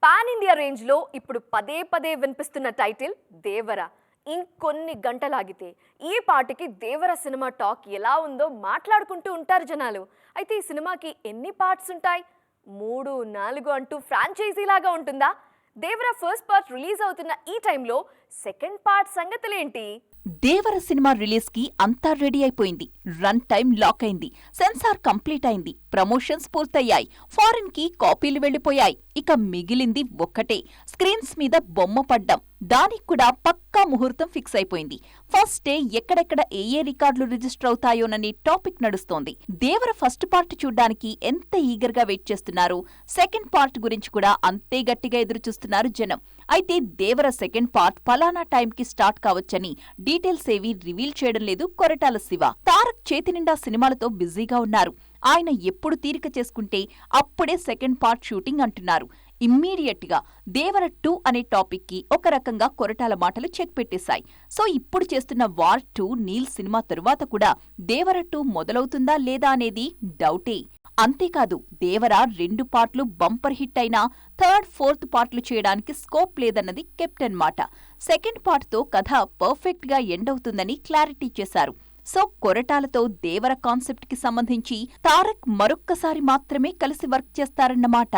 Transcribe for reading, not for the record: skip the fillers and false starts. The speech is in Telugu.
పాన్ ఇండియా రేంజ్లో ఇప్పుడు పదే పదే వినిపిస్తున్న టైటిల్ దేవర. ఇంకొన్ని గంటలాగితే ఈ పాటికి దేవర సినిమా టాక్ ఎలా ఉందో మాట్లాడుకుంటూ ఉంటారు జనాలు. అయితే ఈ సినిమాకి ఎన్ని పార్ట్స్ ఉంటాయి? 3, 4 అంటూ ఫ్రాంచైజీ లాగా ఉంటుందా? దేవర ఫస్ట్ పార్ట్ రిలీజ్ అవుతున్న ఈ టైంలో సెకండ్ పార్ట్ సంగతులేంటి? దేవర సినిమా రిలీజ్ కి అంతా రెడీ అయిపోయింది. రన్ టైం లాక్ అయింది. సెన్సార్ కంప్లీట్ అయింది. ప్రమోషన్స్ పూర్తయ్యాయి. ఫారిన్ కి కాపీలు వెళ్లిపోయాయి. ఇక మిగిలింది ఒక్కటే, స్క్రీన్స్ మీద బొమ్మ పడ్డం. దానికి కూడా పక్కా ముహూర్తం ఫిక్స్ అయిపోయింది. ఫస్ట్ డే ఎక్కడెక్కడ ఏ రికార్డులు రిజిస్టర్ అవుతాయోనని టాపిక్ నడుస్తోంది. దేవర ఫస్ట్ పార్ట్ చూడ్డానికి ఎంత ఈగర్గా వెయిట్ చేస్తున్నారు, సెకండ్ పార్ట్ గురించి కూడా అంతే గట్టిగా ఎదురుచూస్తున్నారు జనం. అయితే దేవర సెకండ్ పార్ట్ పలానా టైంకి స్టార్ట్ కావచ్చని డీటెయిల్స్ ఏవీ రివీల్ చేయడం లేదు కొరటాల శివ. తారక్ చేతినిండా సినిమాలతో బిజీగా ఉన్నారు. ఆయన ఎప్పుడు తీరిక చేసుకుంటే అప్పుడే సెకండ్ పార్ట్ షూటింగ్ అంటున్నారు. ఇమ్మీడియట్ గా దేవర 2 అనే టాపిక్ కి ఒక రకంగా కొరటాల మాటలు చెక్ పెట్టేశాయి. సో ఇప్పుడు చేస్తున్న వార్ 2 నీల్ సినిమా తరువాత కూడా దేవర 2 మొదలవుతుందా లేదా అనేది డౌటే. అంతేకాదు, దేవర 2 పార్ట్లు బంపర్ హిట్ అయినా థర్డ్, ఫోర్త్ పార్ట్లు చేయడానికి స్కోప్ లేదన్నది కెప్టెన్ మాట. సెకండ్ పార్ట్తో కథ పర్ఫెక్ట్ గా ఎండ్ అవుతుందని క్లారిటీ చేశారు. సో కొరటాలతో దేవర కాన్సెప్ట్ కి సంబంధించి తారక్ మరొక్కసారి మాత్రమే కలిసి వర్క్ చేస్తారన్నమాట.